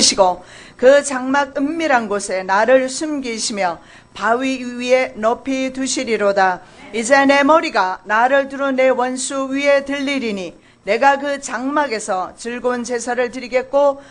되시고 그 장막 은밀한 곳에 나를 숨기시며 바위 위에 높이 두시리로다. 이제 내 머리가 나를 두른 내 원수 위에 들리리니 내가 그 장막에서 즐거운 제사를 드리겠고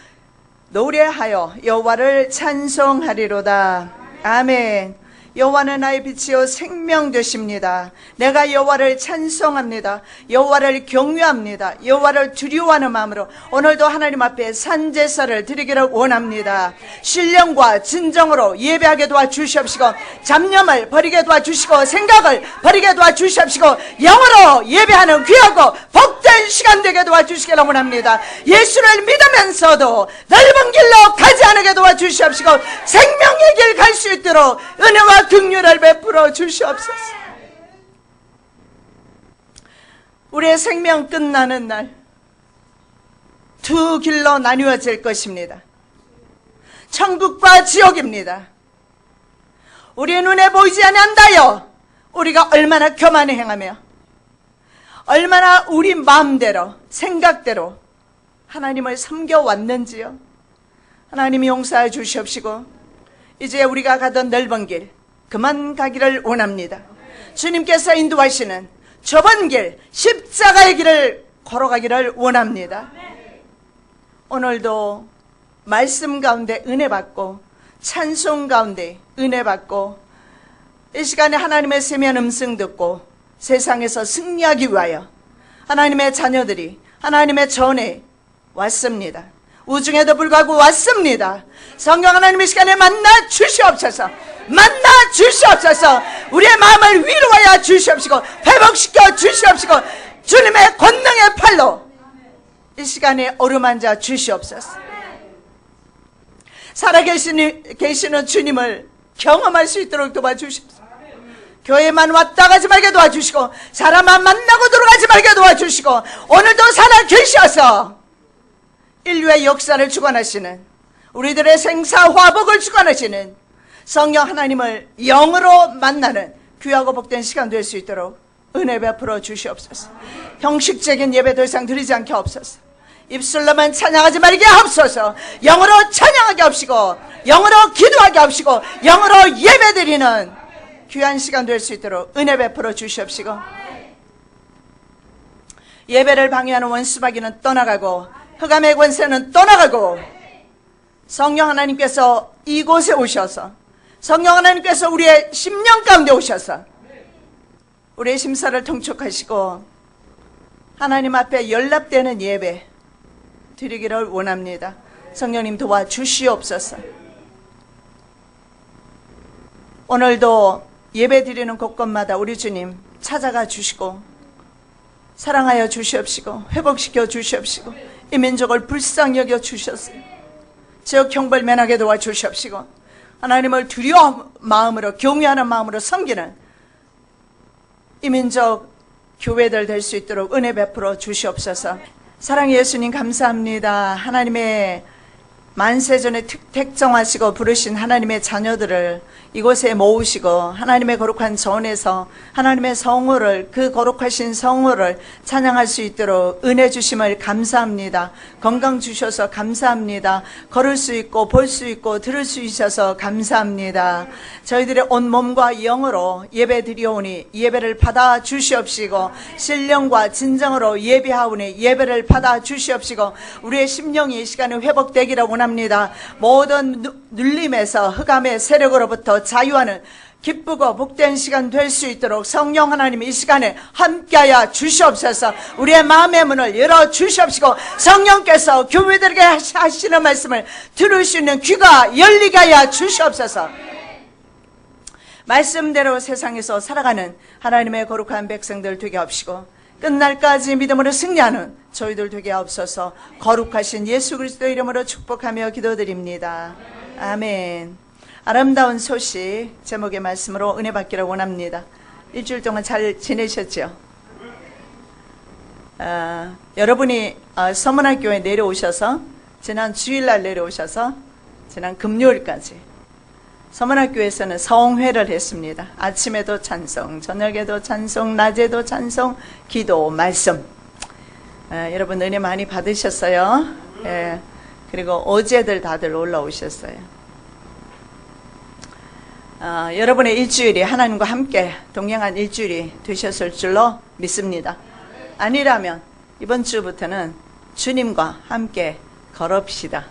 노래하여 여호와를 찬송하리로다. 아멘. 여호와는 나의 빛이요 생명 되십니다. 내가 여호와를 찬송합니다. 여호와를 경외합니다. 여호와를 두려워하는 마음으로 오늘도 하나님 앞에 산제사를 드리기를 원합니다. 신령과 진정으로 예배하게 도와주시옵시고 잡념을 버리게 도와주시고 생각을 버리게 도와주시옵시고 영으로 예배하는 귀하고 복된 시간 되게 도와주시기를 원합니다. 예수를 믿으면서도 넓은 길로 가지 않게 도와주시옵시고 생명의 길 갈 수 있도록 은혜와 긍휼을 베풀어 주시옵소서. 우리의 생명 끝나는 날 두 길로 나뉘어질 것입니다. 천국과 지옥입니다. 우리의 눈에 보이지 않는다여 우리가 얼마나 교만히 행하며 얼마나 우리 마음대로 생각대로 하나님을 섬겨왔는지요. 하나님이 용서해 주시옵시고 이제 우리가 가던 넓은 길 그만 가기를 원합니다. 주님께서 인도하시는 좁은 길 십자가의 길을 걸어가기를 원합니다. 오늘도 말씀 가운데 은혜 받고 찬송 가운데 은혜 받고 이 시간에 하나님의 세미한 음성 듣고 세상에서 승리하기 위하여 하나님의 자녀들이 하나님의 전에 왔습니다. 우중에도 불구하고 왔습니다. 성령 하나님의 시간에 만나 주시옵소서. 만나 주시옵소서. 우리의 마음을 위로하여 주시옵시고 회복시켜 주시옵시고 주님의 권능의 팔로 이 시간에 어루만져 주시옵소서. 살아계시는 주님을 경험할 수 있도록 도와주시옵소서. 교회만 왔다 가지 말게 도와주시고 사람만 만나고 들어가지 말게 도와주시고 오늘도 살아계셔서 인류의 역사를 주관하시는 우리들의 생사화복을 주관하시는 성령 하나님을 영으로 만나는 귀하고 복된 시간 될 수 있도록 은혜 베풀어 주시옵소서. 형식적인 예배 더 이상 드리지 않게 하옵소서. 입술로만 찬양하지 말게 하옵소서. 영으로 찬양하게 하옵시고 영으로 기도하게 하옵시고 영으로 예배 드리는 귀한 시간 될 수 있도록 은혜 베풀어 주시옵시고 예배를 방해하는 원수마귀는 떠나가고 흑암의 권세는 떠나가고 성령 하나님께서 이곳에 오셔서 성령 하나님께서 우리의 심령 가운데 오셔서 우리의 심사를 통촉하시고 하나님 앞에 연락되는 예배 드리기를 원합니다. 성령님 도와주시옵소서. 오늘도 예배 드리는 곳곳마다 우리 주님 찾아가 주시고 사랑하여 주시옵시고 회복시켜 주시옵시고 이 민족을 불쌍히 여겨 주셨어요. 지역 형벌 면하게 도와주시옵시고 하나님을 두려운 마음으로 경외하는 마음으로 섬기는 이 민족 교회들 될 수 있도록 은혜 베풀어 주시옵소서. 사랑의 예수님 감사합니다. 하나님의 만세전에 택정하시고 부르신 하나님의 자녀들을 이곳에 모으시고 하나님의 거룩한 전에서 하나님의 성호를 그 거룩하신 성호를 찬양할 수 있도록 은혜 주심을 감사합니다. 건강 주셔서 감사합니다. 걸을 수 있고 볼 수 있고 들을 수 있어서 감사합니다. 저희들의 온 몸과 영으로 예배 드리오니 예배를 받아 주시옵시고 신령과 진정으로 예배하오니 예배를 받아 주시옵시고 우리의 심령이 이 시간에 회복되기를 원합니다. 모든 눌림에서 흑암의 세력으로부터 자유하는 기쁘고 복된 시간 될 수 있도록 성령 하나님 이 시간에 함께하여 주시옵소서. 우리의 마음의 문을 열어 주시옵시고 성령께서 교회들에게 하시는 말씀을 들을 수 있는 귀가 열리게 하여 주시옵소서. 말씀대로 세상에서 살아가는 하나님의 거룩한 백성들 되게 하옵시고 끝날까지 믿음으로 승리하는 저희들 되게 하옵소서. 거룩하신 예수 그리스도의 이름으로 축복하며 기도드립니다. 아멘. 아름다운 소식 제목의 말씀으로 은혜 받기를 원합니다. 일주일 동안 잘 지내셨죠? 여러분이 서문학교에 내려오셔서 지난 주일날 내려오셔서 지난 금요일까지 서문학교에서는 성회를 했습니다. 아침에도 찬송, 저녁에도 찬송, 낮에도 찬송, 기도, 말씀. 여러분 은혜 많이 받으셨어요. 그리고 어제들 다들 올라오셨어요. 여러분의 일주일이 하나님과 함께 동행한 일주일이 되셨을 줄로 믿습니다. 아니라면 이번 주부터는 주님과 함께 걸읍시다.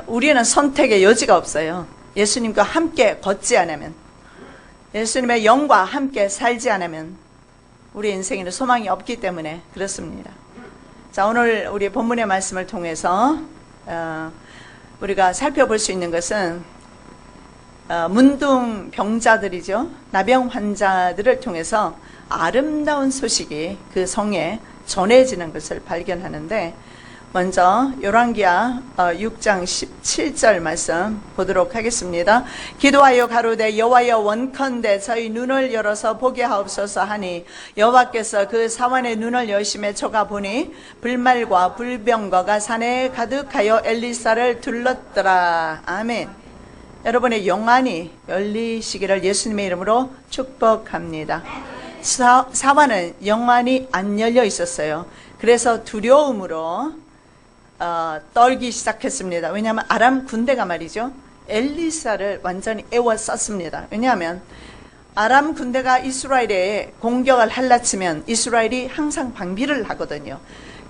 우리는 선택의 여지가 없어요. 예수님과 함께 걷지 않으면, 예수님의 영과 함께 살지 않으면 우리 인생에는 소망이 없기 때문에 그렇습니다. 자, 오늘 우리 본문의 말씀을 통해서 우리가 살펴볼 수 있는 것은 문둥병자들이죠. 나병 환자들을 통해서 아름다운 소식이 그 성에 전해지는 것을 발견하는데, 먼저 열왕기하 6장 17절 말씀 보도록 하겠습니다. 기도하여 가로되 여호와여 원컨대 저희 눈을 열어서 보게 하옵소서 하니 여호와께서 그 사환의 눈을 여심해 저가 보니 불말과 불병거가 산에 가득하여 엘리사를 둘렀더라. 아멘. 여러분의 영안이 열리시기를 예수님의 이름으로 축복합니다. 사환은 영안이 안 열려 있었어요. 그래서 두려움으로 떨기 시작했습니다. 왜냐하면 아람 군대가 말이죠, 엘리사를 완전히 애워쌌습니다. 왜냐하면 아람 군대가 이스라엘에 공격을 할라치면 이스라엘이 항상 방비를 하거든요.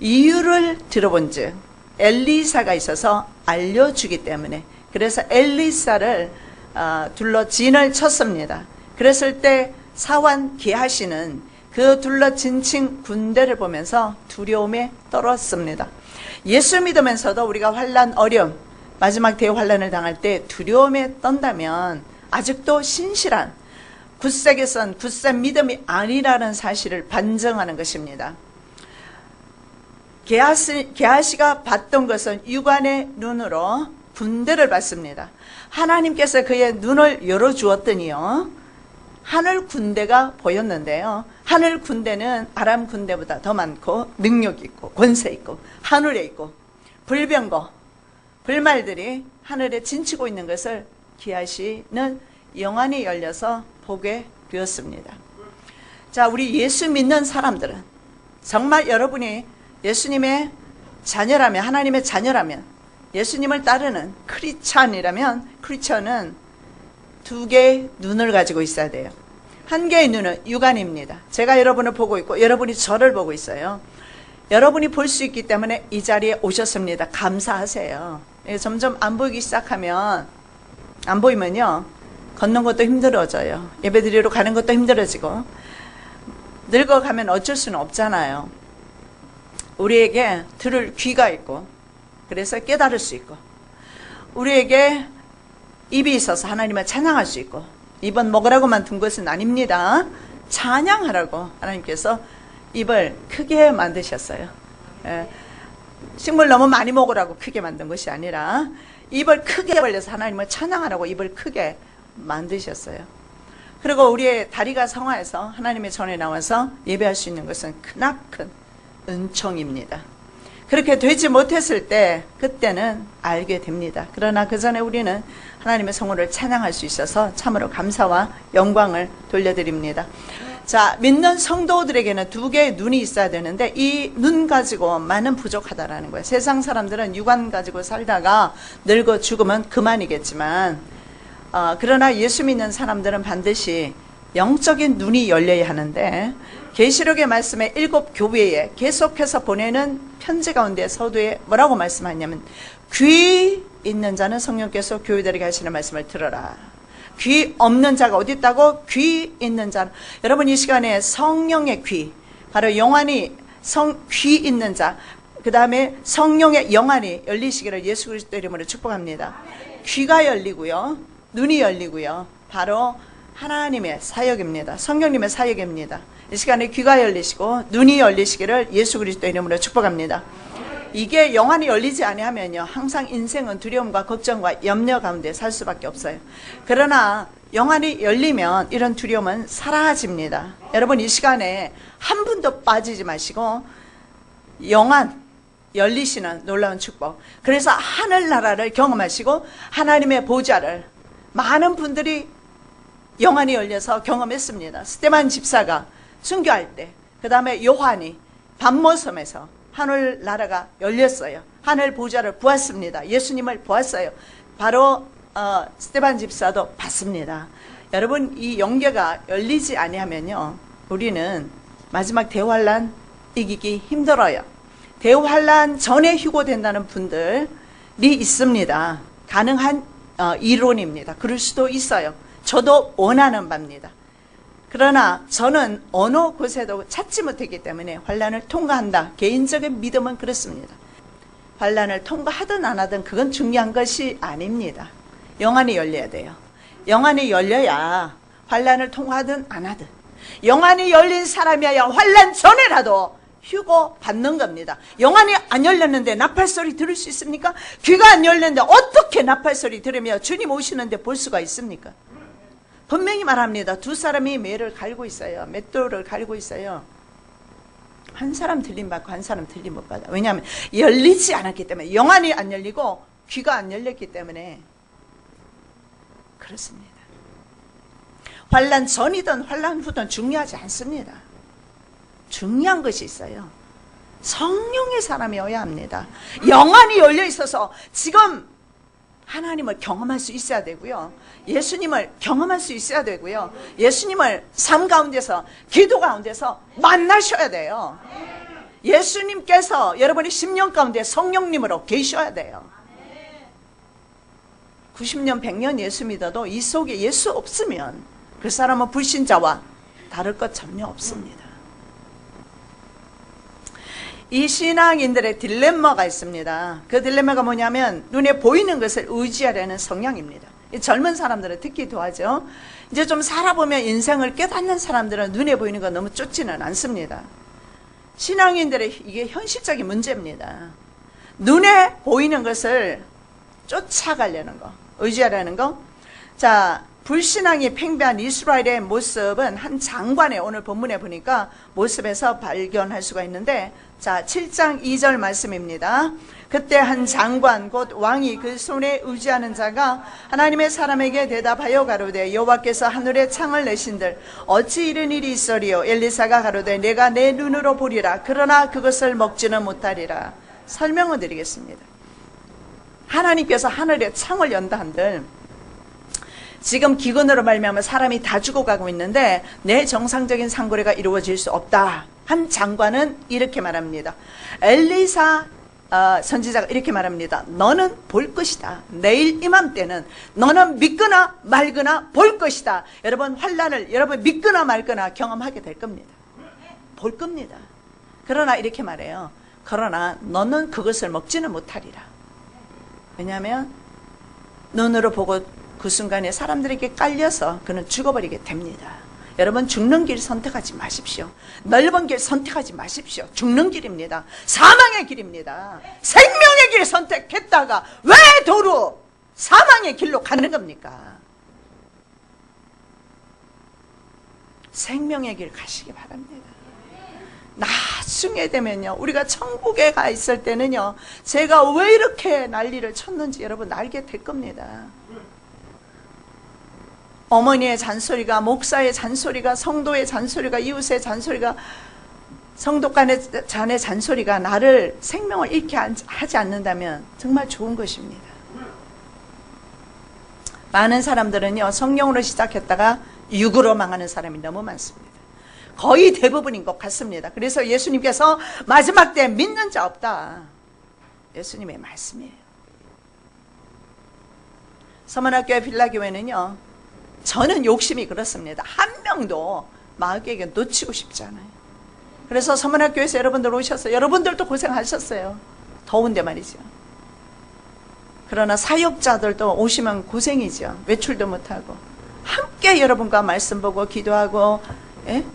이유를 들어본 즉 엘리사가 있어서 알려주기 때문에, 그래서 엘리사를 둘러 진을 쳤습니다. 그랬을 때 사환 게하시는 그 둘러진 군대를 보면서 두려움에 떨었습니다. 예수 믿으면서도 우리가 환난, 어려움, 마지막 대환란을 당할 때 두려움에 떤다면 아직도 신실한 굳세게 선 굳센 믿음이 아니라는 사실을 반증하는 것입니다. 게하시가 봤던 것은 육안의 눈으로 군대를 봤습니다. 하나님께서 그의 눈을 열어주었더니요, 하늘 군대가 보였는데요, 하늘 군대는 아람 군대보다 더 많고 능력 있고 권세 있고 하늘에 있고 불병거, 불말들이 하늘에 진치고 있는 것을 게하시는 영안이 열려서 보게 되었습니다. 자, 우리 예수 믿는 사람들은 정말 여러분이 예수님의 자녀라면, 하나님의 자녀라면, 예수님을 따르는 크리스찬은 두 개의 눈을 가지고 있어야 돼요. 한 개의 눈은 육안입니다. 제가 여러분을 보고 있고 여러분이 저를 보고 있어요. 여러분이 볼 수 있기 때문에 이 자리에 오셨습니다. 감사하세요. 점점 안 보이기 시작하면, 안 보이면요, 걷는 것도 힘들어져요. 예배드리러 가는 것도 힘들어지고, 늙어가면 어쩔 수는 없잖아요. 우리에게 들을 귀가 있고, 그래서 깨달을 수 있고, 우리에게 입이 있어서 하나님을 찬양할 수 있고, 입은 먹으라고만 둔 것은 아닙니다. 찬양하라고 하나님께서 입을 크게 만드셨어요. 식물 너무 많이 먹으라고 크게 만든 것이 아니라 입을 크게 벌려서 하나님을 찬양하라고 입을 크게 만드셨어요. 그리고 우리의 다리가 성화해서 하나님의 전에 나와서 예배할 수 있는 것은 크나큰 은총입니다. 그렇게 되지 못했을 때 그때는 알게 됩니다. 그러나 그 전에 우리는 하나님의 성호를 찬양할 수 있어서 참으로 감사와 영광을 돌려드립니다. 자, 믿는 성도들에게는 두 개의 눈이 있어야 되는데 이 눈 가지고 많은 부족하다라는 거예요. 세상 사람들은 육안 가지고 살다가 늙어 죽으면 그만이겠지만, 그러나 예수 믿는 사람들은 반드시 영적인 눈이 열려야 하는데, 계시록의 말씀에 7 교회에 계속해서 보내는 편지 가운데 서두에 뭐라고 말씀하냐면, 귀 있는 자는 성령께서 교회들에게 하시는 말씀을 들어라. 귀 없는 자가 어디 있다고? 귀 있는 자. 여러분, 이 시간에 성령의 귀, 바로 영안이 귀 있는 자, 그 다음에 성령의 영안이 열리시기를 예수 그리스도 이름으로 축복합니다. 귀가 열리고요, 눈이 열리고요, 바로 하나님의 사역입니다. 성령님의 사역입니다. 이 시간에 귀가 열리시고 눈이 열리시기를 예수 그리스도 이름으로 축복합니다. 이게 영안이 열리지 아니하면요, 항상 인생은 두려움과 걱정과 염려 가운데 살 수밖에 없어요. 그러나 영안이 열리면 이런 두려움은 사라집니다. 여러분, 이 시간에 한 분도 빠지지 마시고 영안 열리시는 놀라운 축복, 그래서 하늘나라를 경험하시고 하나님의 보좌를 많은 분들이 영안이 열려서 경험했습니다. 스데반 집사가 순교할 때, 그 다음에 요한이 밤모섬에서 하늘나라가 열렸어요. 하늘 보좌를 보았습니다. 예수님을 보았어요. 바로 스데반 집사도 봤습니다. 여러분, 이 영계가 열리지 아니하면요, 우리는 마지막 대환란 이기기 힘들어요. 대환란 전에 휴고된다는 분들이 있습니다. 가능한 이론입니다. 그럴 수도 있어요. 저도 원하는 바입니다. 그러나 저는 어느 곳에도 찾지 못했기 때문에 환란을 통과한다. 개인적인 믿음은 그렇습니다. 환란을 통과하든 안 하든 그건 중요한 것이 아닙니다. 영안이 열려야 돼요. 영안이 열려야 환란을 통과하든 안 하든, 영안이 열린 사람이야 환란 전에라도 휴고 받는 겁니다. 영안이 안 열렸는데 나팔소리 들을 수 있습니까? 귀가 안 열렸는데 어떻게 나팔소리 들으며 주님 오시는데 볼 수가 있습니까? 분명히 말합니다. 두 사람이 매를 갈고 있어요. 맷돌을 갈고 있어요. 한 사람 들림 받고 한 사람 들림 못 받아. 왜냐하면 열리지 않았기 때문에, 영안이 안 열리고 귀가 안 열렸기 때문에 그렇습니다. 환란 전이든 환란 후든 중요하지 않습니다. 중요한 것이 있어요. 성령의 사람이어야 합니다. 영안이 열려 있어서 지금 하나님을 경험할 수 있어야 되고요. 예수님을 경험할 수 있어야 되고요. 예수님을 삶 가운데서, 기도 가운데서 만나셔야 돼요. 예수님께서 여러분의 심령 가운데 성령님으로 계셔야 돼요. 90년, 100년 예수 믿어도 이 속에 예수 없으면 그 사람은 불신자와 다를 것 전혀 없습니다. 이 신앙인들의 딜레마가 있습니다. 그 딜레마가 뭐냐면 눈에 보이는 것을 의지하려는 성향입니다. 젊은 사람들은 특히 더하죠. 이제 좀 살아보면 인생을 깨닫는 사람들은 눈에 보이는 거 너무 쫓지는 않습니다. 신앙인들의 이게 현실적인 문제입니다. 눈에 보이는 것을 쫓아가려는 거, 의지하려는 거. 자, 불신앙이 팽배한 이스라엘의 모습은 한 장관의, 오늘 본문에 보니까 모습에서 발견할 수가 있는데, 자, 7장 2절 말씀입니다. 그때 한 장관 곧 왕이 그 손에 의지하는 자가 하나님의 사람에게 대답하여 가로되 여호와께서 하늘에 창을 내신들 어찌 이런 일이 있으리요? 엘리사가 가로되 내가 내 눈으로 보리라. 그러나 그것을 먹지는 못하리라. 설명을 드리겠습니다. 하나님께서 하늘에 창을 연다 한들, 지금 기근으로 말미암아 사람이 다 죽어가고 있는데 내 정상적인 상거래가 이루어질 수 없다. 한 장관은 이렇게 말합니다. 엘리사 선지자가 이렇게 말합니다. 너는 볼 것이다. 내일 이맘때는 너는 믿거나 말거나 볼 것이다. 여러분, 환란을 여러분 믿거나 말거나 경험하게 될 겁니다. 볼 겁니다. 그러나 이렇게 말해요. 그러나 너는 그것을 먹지는 못하리라. 왜냐하면 눈으로 보고 그 순간에 사람들에게 깔려서 그는 죽어버리게 됩니다. 여러분, 죽는 길 선택하지 마십시오. 넓은 길 선택하지 마십시오. 죽는 길입니다. 사망의 길입니다. 생명의 길 선택했다가 왜 도로 사망의 길로 가는 겁니까? 생명의 길 가시기 바랍니다. 나중에 되면요, 우리가 천국에 가 있을 때는요, 제가 왜 이렇게 난리를 쳤는지 여러분 알게 될 겁니다. 어머니의 잔소리가, 목사의 잔소리가, 성도의 잔소리가, 이웃의 잔소리가, 성도간의 자의 잔소리가 나를 생명을 잃게 하지 않는다면 정말 좋은 것입니다. 많은 사람들은요, 성령으로 시작했다가 육으로 망하는 사람이 너무 많습니다. 거의 대부분인 것 같습니다. 그래서 예수님께서 마지막 때 믿는 자 없다. 예수님의 말씀이에요. 서문학교회 빌라교회는요, 저는 욕심이 그렇습니다. 한 명도 마귀에게 놓치고 싶지 않아요. 그래서 서문학교에서 여러분들 오셨어요. 여러분들도 고생하셨어요. 더운데 말이죠. 그러나 사역자들도 오시면 고생이죠. 외출도 못하고 함께 여러분과 말씀 보고 기도하고, 예?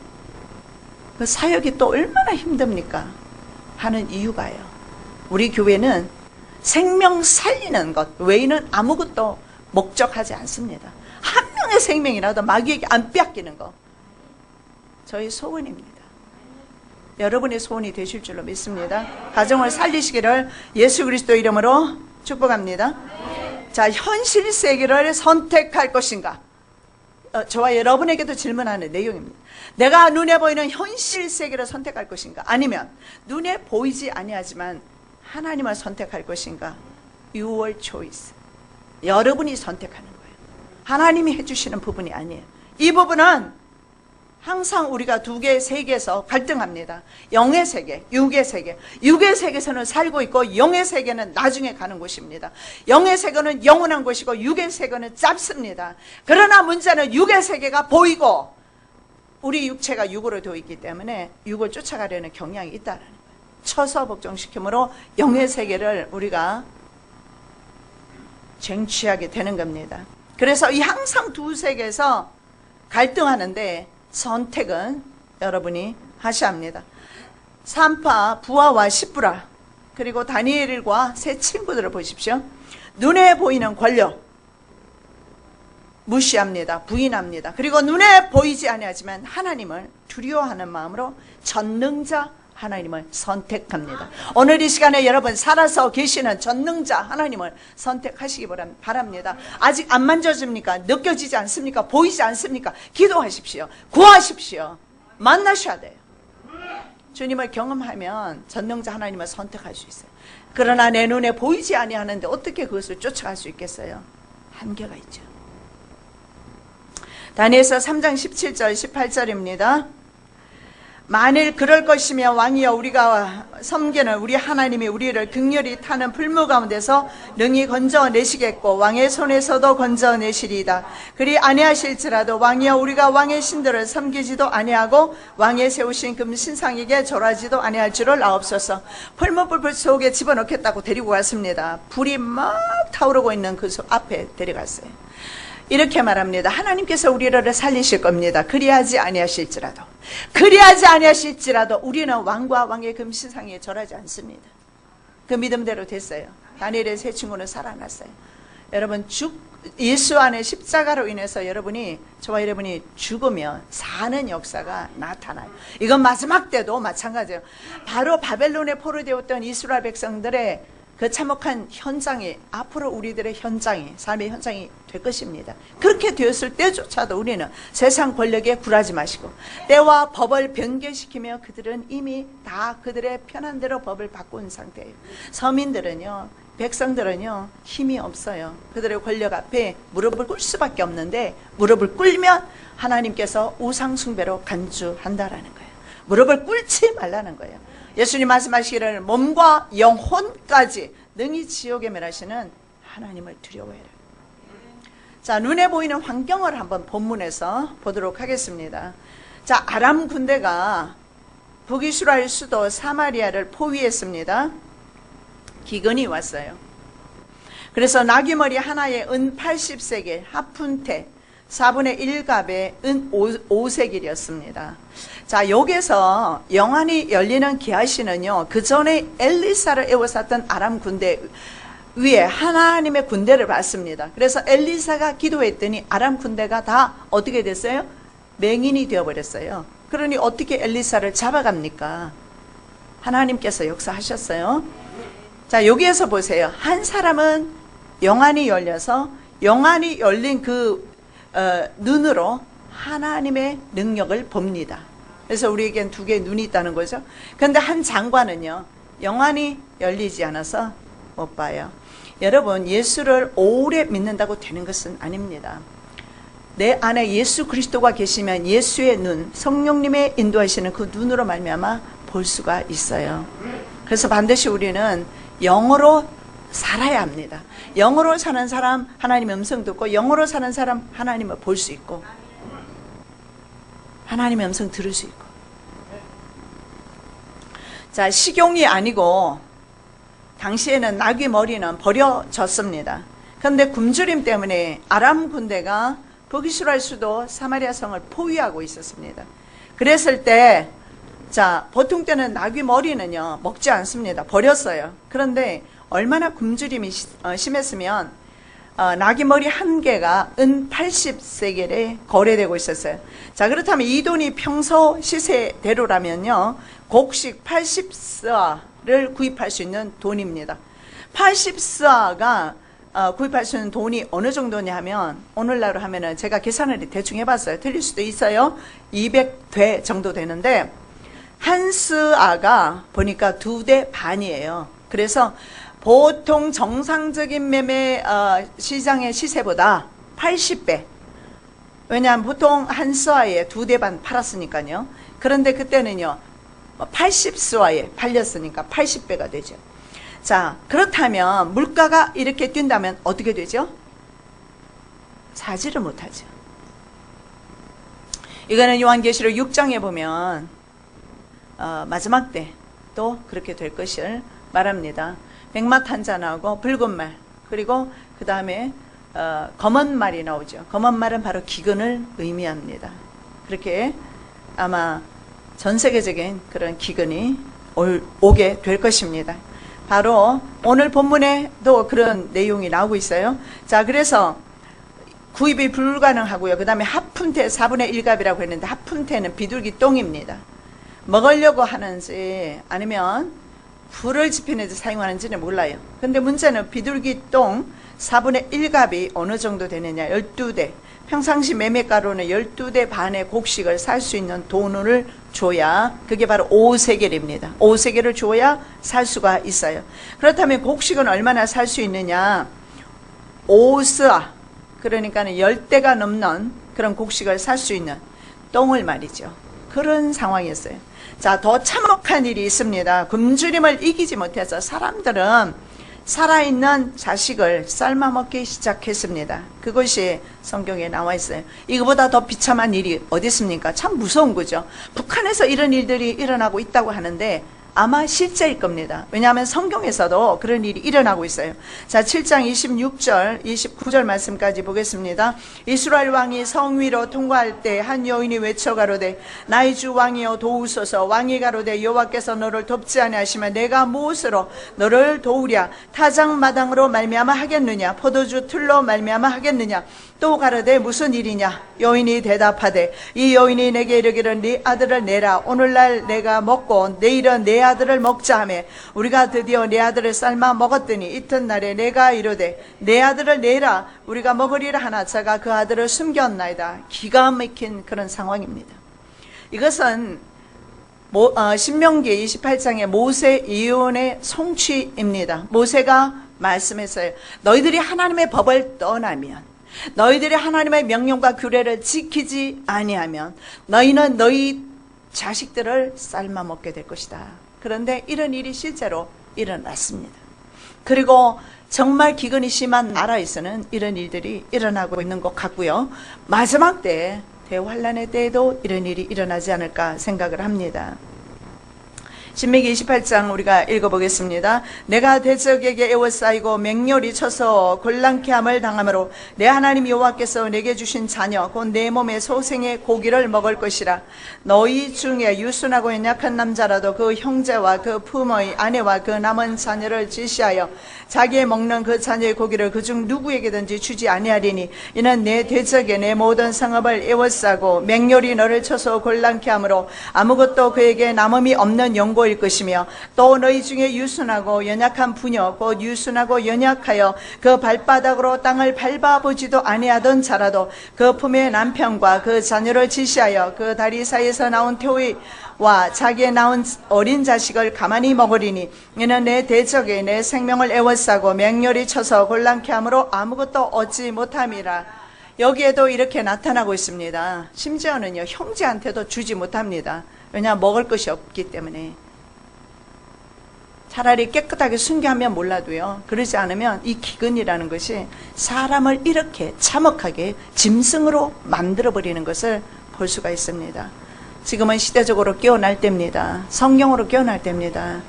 그 사역이 또 얼마나 힘듭니까? 하는 이유가요, 우리 교회는 생명 살리는 것 외에는 아무것도 목적하지 않습니다. 한 명의 생명이라도 마귀에게 안 뺏기는 거 저희 소원입니다. 여러분의 소원이 되실 줄로 믿습니다. 가정을 살리시기를 예수 그리스도 이름으로 축복합니다. 자, 현실 세계를 선택할 것인가? 저와 여러분에게도 질문하는 내용입니다. 내가 눈에 보이는 현실 세계를 선택할 것인가? 아니면 눈에 보이지 아니하지만 하나님을 선택할 것인가? Your choice. 여러분이 선택하는 거예요. 하나님이 해주시는 부분이 아니에요. 이 부분은 항상 우리가 두 개, 세 개에서 갈등합니다. 영의 세계, 육의 세계. 육의 세계에서는 살고 있고 영의 세계는 나중에 가는 곳입니다. 영의 세계는 영원한 곳이고 육의 세계는 짧습니다. 그러나 문제는 육의 세계가 보이고 우리 육체가 육으로 되어 있기 때문에 육을 쫓아가려는 경향이 있다는 거예요. 쳐서 복종시킴으로 영의 세계를 우리가 쟁취하게 되는 겁니다. 그래서 이 항상 두 세계에서 갈등하는데 선택은 여러분이 하셔야 합니다. 산파, 부하와 십부라, 그리고 다니엘과 세 친구들을 보십시오. 눈에 보이는 권력 무시합니다. 부인합니다. 그리고 눈에 보이지 아니하지만 하나님을 두려워하는 마음으로 전능자 하나님을 선택합니다. 오늘 이 시간에 여러분 살아서 계시는 전능자 하나님을 선택하시기 바랍니다. 아직 안 만져집니까? 느껴지지 않습니까? 보이지 않습니까? 기도하십시오. 구하십시오. 만나셔야 돼요. 주님을 경험하면 전능자 하나님을 선택할 수 있어요. 그러나 내 눈에 보이지 아니하는데 어떻게 그것을 쫓아갈 수 있겠어요? 한계가 있죠. 다니엘서 3장 17절 18절입니다. 만일 그럴 것이면 왕이여 우리가 섬기는 우리 하나님이 우리를 극렬히 타는 불무 가운데서 능히 건져내시겠고 왕의 손에서도 건져내시리이다. 그리 아니하실지라도 왕이여 우리가 왕의 신들을 섬기지도 아니하고 왕의 세우신 금 신상에게 절하지도 아니할 줄을 아옵소서. 풀무불 속에 집어넣겠다고 데리고 갔습니다. 불이 막 타오르고 있는 그 앞에 데려갔어요. 이렇게 말합니다. 하나님께서 우리를 살리실 겁니다. 그리하지 아니하실지라도 우리는 왕과 왕의 금신상에 절하지 않습니다. 그 믿음대로 됐어요. 다니엘의 세 친구는 살아났어요. 여러분 예수 안에 십자가로 인해서 저와 여러분이 죽으면 사는 역사가 나타나요. 이건 마지막 때도 마찬가지예요. 바로 바벨론에 포로되었던 이스라엘 백성들의 그 참혹한 현장이 앞으로 우리들의 현장이, 삶의 현장이 될 것입니다. 그렇게 되었을 때조차도 우리는 세상 권력에 굴하지 마시고 때와 법을 변개시키며 그들은 이미 다 그들의 편한 대로 법을 바꾼 상태예요. 서민들은요, 백성들은요 힘이 없어요. 그들의 권력 앞에 무릎을 꿇을 수밖에 없는데 무릎을 꿇으면 하나님께서 우상 숭배로 간주한다라는 거예요. 무릎을 꿇지 말라는 거예요. 예수님 말씀하시기를 몸과 영혼까지 능히 지옥에 멸하시는 하나님을 두려워해라. 자, 눈에 보이는 환경을 한번 본문에서 보도록 하겠습니다. 자, 아람 군대가 북이스라엘 수도 사마리아를 포위했습니다. 기근이 왔어요. 그래서 나귀머리 하나에 은 80세겔, 하푼테 4분의 1갑의 은 5세겔이었습니다. 자, 여기서 영안이 열리는 게하시는요, 그 전에 엘리사를 에워쌌던 아람 군대 위에 하나님의 군대를 봤습니다. 그래서 엘리사가 기도했더니 아람 군대가 다 어떻게 됐어요? 맹인이 되어버렸어요. 그러니 어떻게 엘리사를 잡아갑니까? 하나님께서 역사하셨어요. 자, 여기에서 보세요. 한 사람은 영안이 열려서 영안이 열린 눈으로 하나님의 능력을 봅니다. 그래서 우리에겐 두 개의 눈이 있다는 거죠. 그런데 한 장관은요, 영안이 열리지 않아서 못 봐요. 여러분, 예수를 오래 믿는다고 되는 것은 아닙니다. 내 안에 예수 그리스도가 계시면 예수의 눈, 성령님의 인도하시는 그 눈으로 말미암아 볼 수가 있어요. 그래서 반드시 우리는 영으로 살아야 합니다. 영으로 사는 사람 하나님의 음성 듣고, 영으로 사는 사람 하나님을 볼 수 있고, 하나님의 음성 들을 수 있고. 자, 식용이 아니고 당시에는 나귀 머리는 버려졌습니다. 그런데 굶주림 때문에 아람 군대가 북이스라엘 수도 사마리아 성을 포위하고 있었습니다. 그랬을 때, 자, 보통 때는 나귀 머리는요 먹지 않습니다. 버렸어요. 그런데 얼마나 굶주림이 심했으면 나귀 머리 한 개가 은 80세겔에 거래되고 있었어요. 자, 그렇다면 이 돈이 평소 시세대로라면요, 곡식 80스아를 구입할 수 있는 돈입니다. 80스아가 구입할 수 있는 돈이 어느 정도냐 하면, 오늘날로 하면은 제가 계산을 대충 해봤어요. 틀릴 수도 있어요. 200대 정도 되는데, 한 스아가 보니까 2대 반이에요. 그래서 보통 정상적인 매매 시장의 시세보다 80배. 왜냐하면 보통 한 스아에 2대 반 팔았으니까요. 그런데 그때는요, 80스와에 팔렸으니까 80배가 되죠. 자, 그렇다면 물가가 이렇게 뛴다면 어떻게 되죠? 사지를 못하죠. 이거는 요한계시록 6장에 보면 마지막 때 또 그렇게 될 것을 말합니다. 백막 한 잔하고 붉은 말, 그리고 그 다음에 검은 말이 나오죠. 검은 말은 바로 기근을 의미합니다. 그렇게 아마 전 세계적인 그런 기근이 오게 될 것입니다. 바로 오늘 본문에도 그런 내용이 나오고 있어요. 자, 그래서 구입이 불가능하고요. 그 다음에 하푼테 4분의 1값이라고 했는데, 하푼테는 비둘기 똥입니다. 먹으려고 하는지 아니면 불을 지피는데 사용하는지는 몰라요. 근데 문제는 비둘기 똥 4분의 1값이 어느 정도 되느냐, 12대. 평상시 매매가로는 12대 반의 곡식을 살 수 있는 돈을 줘야, 그게 바로 5세겔입니다. 5세겔을 줘야 살 수가 있어요. 그렇다면 곡식은 얼마나 살 수 있느냐, 5스아, 그러니까는 10대가 넘는 그런 곡식을 살 수 있는 똥을 말이죠. 그런 상황이었어요. 자, 더 참혹한 일이 있습니다. 굶주림을 이기지 못해서 사람들은 살아있는 자식을 삶아먹기 시작했습니다. 그것이 성경에 나와 있어요. 이거보다 더 비참한 일이 어디 있습니까? 참 무서운 거죠. 북한에서 이런 일들이 일어나고 있다고 하는데 아마 실제일 겁니다. 왜냐하면 성경에서도 그런 일이 일어나고 있어요. 자, 7장 26절, 29절 말씀까지 보겠습니다. 이스라엘 왕이 성 위로 통과할 때 한 여인이 외쳐 가로되 나의 주 왕이여 도우소서. 왕이 가로되 여호와께서 너를 돕지 아니하시면 내가 무엇으로 너를 도우랴? 타작마당으로 말미암아 하겠느냐? 포도주 틀로 말미암아 하겠느냐? 또 가로되 무슨 일이냐? 여인이 대답하되 이 여인이 내게 이르기를 네 아들을 내라. 오늘날 내가 먹고 내일은 내 아들을 먹자 하며 우리가 드디어 내 아들을 삶아 먹었더니 이튿날에 내가 이르되 내 아들을 내라. 우리가 먹으리라 하나 자가 그 아들을 숨겼나이다. 기가 막힌 그런 상황입니다. 이것은 신명기 28장의 모세 예언의 성취입니다. 모세가 말씀했어요. 너희들이 하나님의 법을 떠나면, 너희들이 하나님의 명령과 규례를 지키지 아니하면 너희는 너희 자식들을 삶아 먹게 될 것이다. 그런데 이런 일이 실제로 일어났습니다. 그리고 정말 기근이 심한 나라에서는 이런 일들이 일어나고 있는 것 같고요. 마지막 때, 대환란의 때에도 이런 일이 일어나지 않을까 생각을 합니다. 신명기 28장 우리가 읽어보겠습니다. 내가 대적에게 에워싸이고 맹렬히 쳐서 곤란케 함을 당하므로 내 하나님 여호와께서 내게 주신 자녀 곧 내 몸의 소생의 고기를 먹을 것이라. 너희 중에 유순하고 연약한 남자라도 그 형제와 그 부모의 아내와 그 남은 자녀를 지시하여 자기의 먹는 그 자녀의 고기를 그중 누구에게든지 주지 아니하리니 이는 내 대적에 내 모든 성읍을 에워싸고 맹렬히 너를 쳐서 곤란케 하므로 아무것도 그에게 남음이 없는 영고일 것이며 또 너희 중에 유순하고 연약한 부녀 곧 유순하고 연약하여 그 발바닥으로 땅을 밟아보지도 아니하던 자라도 그 품의 남편과 그 자녀를 지시하여 그 다리 사이에서 나온 태위와 자기의 낳은 어린 자식을 가만히 먹으리니 이는 내 대적에 내 생명을 에워싸고 맹렬히 쳐서 곤란케 함으로 아무것도 얻지 못함이라. 여기에도 이렇게 나타나고 있습니다. 심지어는요, 형제한테도 주지 못합니다. 왜냐하면 먹을 것이 없기 때문에. 차라리 깨끗하게 순교하면 몰라도요, 그러지 않으면 이 기근이라는 것이 사람을 이렇게 참혹하게 짐승으로 만들어버리는 것을 볼 수가 있습니다. 지금은 시대적으로 깨어날 때입니다. 성경으로 깨어날 때입니다.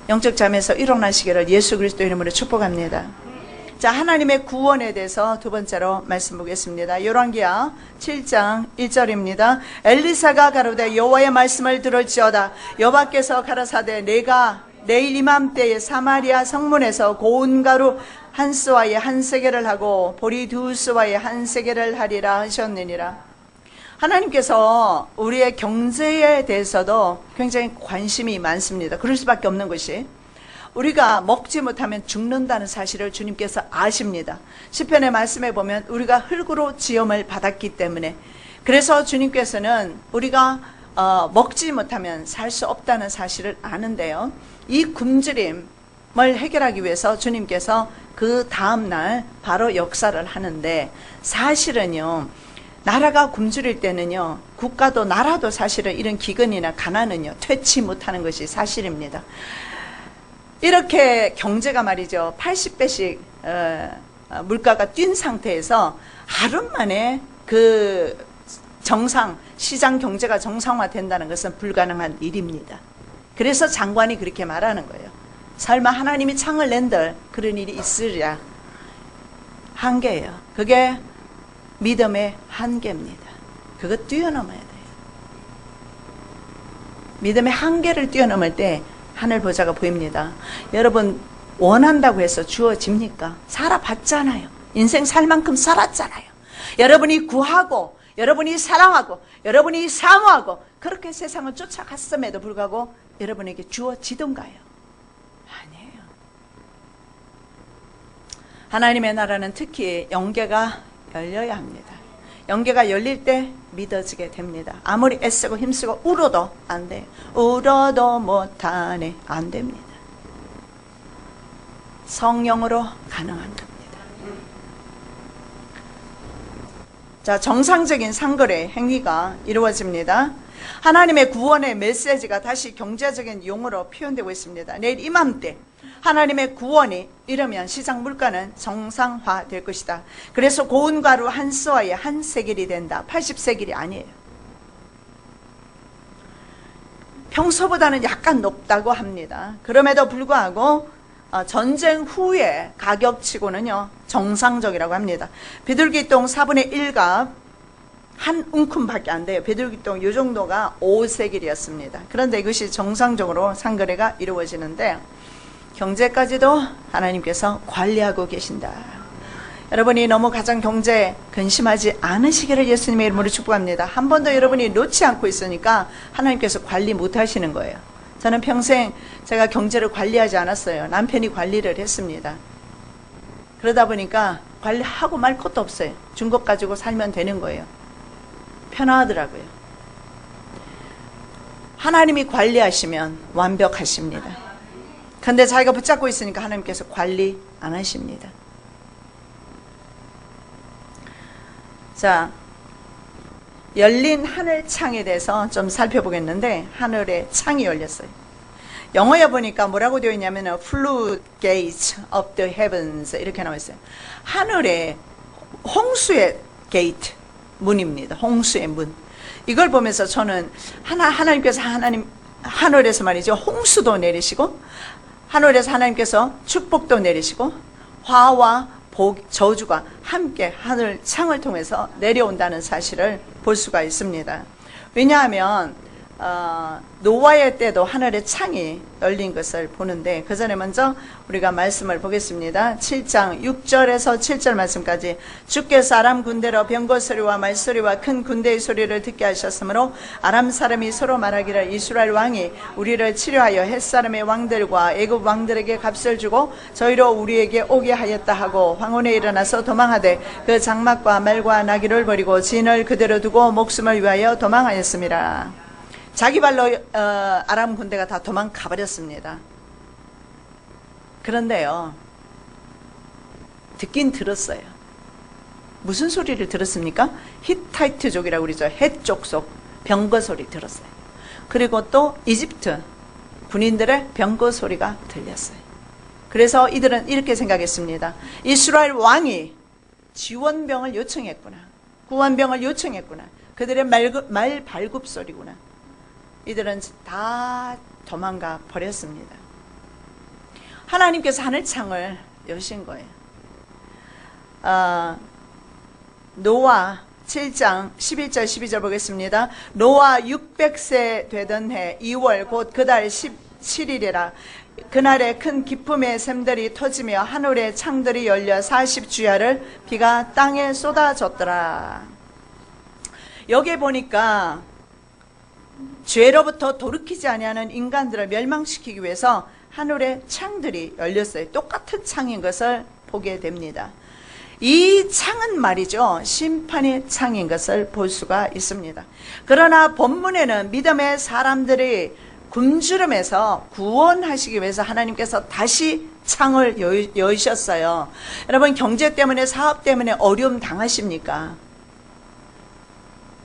영적 잠에서 일어나시기를 예수 그리스도 이름으로 축복합니다. 자, 하나님의 구원에 대해서 두 번째로 말씀 보겠습니다. 열왕기하 7장 1절입니다. 엘리사가 가로되 여호와의 말씀을 들을지어다. 여호와께서 가라사대 내가 내일 이맘때에 사마리아 성문에서 고운 가루 한 스와에 한 세겔을 하고 보리 두 스와에 한 세겔을 하리라 하셨느니라. 하나님께서 우리의 경제에 대해서도 굉장히 관심이 많습니다. 그럴 수밖에 없는 것이, 우리가 먹지 못하면 죽는다는 사실을 주님께서 아십니다. 시편의 말씀에 보면 우리가 흙으로 지음을 받았기 때문에, 그래서 주님께서는 우리가 먹지 못하면 살 수 없다는 사실을 아는데요. 이 굶주림을 해결하기 위해서 주님께서 그 다음날 바로 역사를 하는데, 사실은요, 나라가 굶주릴 때는요, 국가도 나라도 사실은 이런 기근이나 가난은요, 퇴치 못하는 것이 사실입니다. 이렇게 경제가 말이죠, 80배씩 물가가 뛴 상태에서 하루 만에 그 시장 경제가 정상화된다는 것은 불가능한 일입니다. 그래서 장관이 그렇게 말하는 거예요. 설마 하나님이 창을 낸들 그런 일이 있으랴. 한계예요. 그게 믿음의 한계입니다. 그거 뛰어넘어야 돼요. 믿음의 한계를 뛰어넘을 때 하늘 보좌가 보입니다. 여러분, 원한다고 해서 주어집니까? 살아봤잖아요. 인생 살 만큼 살았잖아요. 여러분이 구하고, 여러분이 사랑하고, 여러분이 사모하고, 그렇게 세상을 쫓아갔음에도 불구하고 여러분에게 주어지던가요? 아니에요. 하나님의 나라는 특히 영계가 열려야 합니다. 영계가 열릴 때 믿어지게 됩니다. 아무리 애쓰고 힘쓰고 울어도 안 돼요. 울어도 못하네. 안 됩니다. 성령으로 가능한 겁니다. 자, 정상적인 상거래 행위가 이루어집니다. 하나님의 구원의 메시지가 다시 경제적인 용어로 표현되고 있습니다. 내일 이맘때 하나님의 구원이 이르면 시장 물가는 정상화될 것이다. 그래서 고운 가루 한 스와에 한 세겔이 된다. 80세겔이 아니에요. 평소보다는 약간 높다고 합니다. 그럼에도 불구하고 전쟁 후에 가격치고는요 정상적이라고 합니다. 비둘기똥 4분의 1값 한 움큼밖에 안 돼요. 비둘기똥 이 정도가 5세겔이었습니다. 그런데 이것이 정상적으로 상거래가 이루어지는데, 경제까지도 하나님께서 관리하고 계신다. 여러분이 너무 가정 경제 근심하지 않으시기를 예수님의 이름으로 축복합니다. 한 번도 여러분이 놓지 않고 있으니까 하나님께서 관리 못 하시는 거예요. 저는 평생 제가 경제를 관리하지 않았어요. 남편이 관리를 했습니다. 그러다 보니까 관리하고 말 것도 없어요. 준 것 가지고 살면 되는 거예요. 편하더라고요. 하나님이 관리하시면 완벽하십니다. 근데 자기가 붙잡고 있으니까 하나님께서 관리 안 하십니다. 자, 열린 하늘 창에 대해서 좀 살펴보겠는데, 하늘에 창이 열렸어요. 영어에 보니까 뭐라고 되어 있냐면 floodgates of the heavens 이렇게 나와 있어요. 하늘에 홍수의 게이트, 문입니다. 홍수의 문. 이걸 보면서 저는 하나님께서 하늘에서 말이죠, 홍수도 내리시고, 하늘에서 하나님께서 축복도 내리시고, 화와 저주가 함께 하늘 창을 통해서 내려온다는 사실을 볼 수가 있습니다. 왜냐하면 노아의 때도 하늘의 창이 열린 것을 보는데, 그 전에 먼저 우리가 말씀을 보겠습니다. 7장 6절에서 7절 말씀까지. 주께서 아람 군대로 병거 소리와 말소리와 큰 군대의 소리를 듣게 하셨으므로 아람 사람이 서로 말하기를 이스라엘 왕이 우리를 치료하여 햇사람의 왕들과 애굽 왕들에게 값을 주고 저희로 우리에게 오게 하였다 하고 황혼에 일어나서 도망하되 그 장막과 말과 나귀를 버리고 진을 그대로 두고 목숨을 위하여 도망하였습니다. 자기 발로 아람 군대가 다 도망가 버렸습니다. 그런데요, 듣긴 들었어요. 무슨 소리를 들었습니까? 히타이트족이라고 그러죠. 헷족속 병거 소리 들었어요. 그리고 또 이집트 군인들의 병거 소리가 들렸어요. 그래서 이들은 이렇게 생각했습니다. 이스라엘 왕이 지원병을 요청했구나. 구원병을 요청했구나. 그들의 말 발굽 소리구나. 이들은 다 도망가 버렸습니다. 하나님께서 하늘창을 여신 거예요. 노아 7장 11절 12절 보겠습니다. 노아 600세 되던 해 2월 곧 그달 17일이라 그날에 큰 기쁨의 샘들이 터지며 하늘의 창들이 열려 40주야를 비가 땅에 쏟아졌더라. 여기에 보니까 죄로부터 돌이키지 아니하는 인간들을 멸망시키기 위해서 하늘의 창들이 열렸어요. 똑같은 창인 것을 보게 됩니다. 이 창은 말이죠, 심판의 창인 것을 볼 수가 있습니다. 그러나 본문에는 믿음의 사람들이 굶주림에서 구원하시기 위해서 하나님께서 다시 창을 여셨어요. 여러분, 경제 때문에, 사업 때문에 어려움 당하십니까?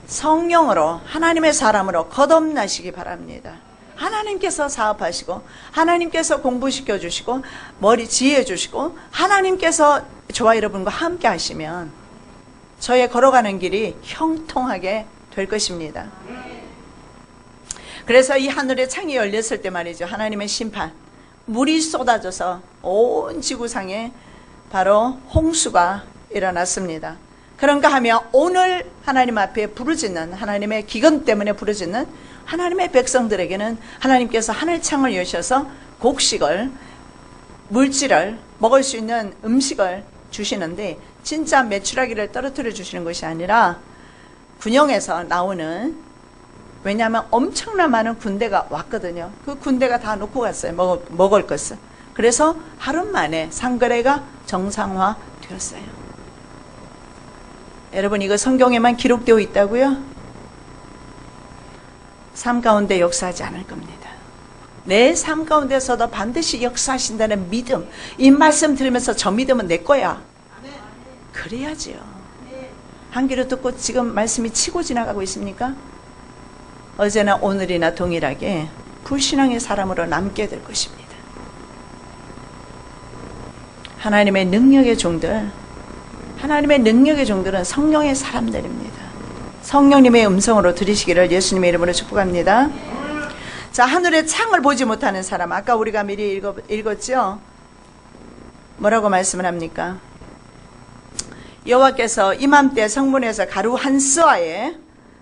성령으로, 하나님의 사람으로 거듭나시기 바랍니다. 하나님께서 사업하시고, 하나님께서 공부시켜 주시고, 머리 지혜 주시고, 하나님께서 저와 여러분과 함께 하시면 저의 걸어가는 길이 형통하게 될 것입니다. 그래서 이 하늘의 창이 열렸을 때 말이죠, 하나님의 심판, 물이 쏟아져서 온 지구상에 바로 홍수가 일어났습니다. 그런가 하면 오늘 하나님 앞에 부르짖는, 하나님의 기근 때문에 부르짖는 하나님의 백성들에게는 하나님께서 하늘창을 여셔서 곡식을, 물질을, 먹을 수 있는 음식을 주시는데, 진짜 메추라기를 떨어뜨려 주시는 것이 아니라 군영에서 나오는, 왜냐하면 엄청난 많은 군대가 왔거든요. 그 군대가 다 놓고 갔어요, 먹을 것을. 그래서 하루 만에 상거래가 정상화되었어요. 여러분, 이거 성경에만 기록되어 있다고요? 삶 가운데 역사하지 않을 겁니다. 내 삶 가운데서도 반드시 역사하신다는 믿음, 이 말씀 들으면서 저 믿음은 내 거야, 그래야지요. 한 귀로 듣고 지금 말씀이 치고 지나가고 있습니까? 어제나 오늘이나 동일하게 불신앙의 사람으로 남게 될 것입니다. 하나님의 능력의 종들, 하나님의 능력의 종들은 성령의 사람들입니다. 성령님의 음성으로 들으시기를 예수님의 이름으로 축복합니다. 자, 하늘의 창을 보지 못하는 사람, 아까 우리가 미리 읽었죠? 뭐라고 말씀을 합니까? 여호와께서 이맘때 성문에서 가루 한 스와에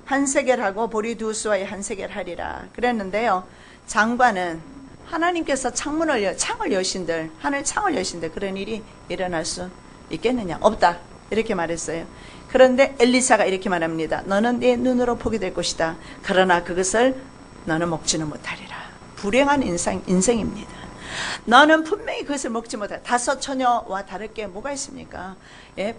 한 세겔하고 보리 두 스와에 한 세겔하리라 그랬는데요, 장관은 하나님께서 창을 여신들, 하늘 창을 여신들, 그런 일이 일어날 수 있겠느냐? 없다, 이렇게 말했어요. 그런데 엘리사가 이렇게 말합니다. 너는 네 눈으로 보게 될 것이다. 그러나 그것을 너는 먹지는 못하리라. 불행한 인생입니다. 너는 분명히 그것을 먹지 못할, 다섯 처녀와 다를 게 뭐가 있습니까? 예,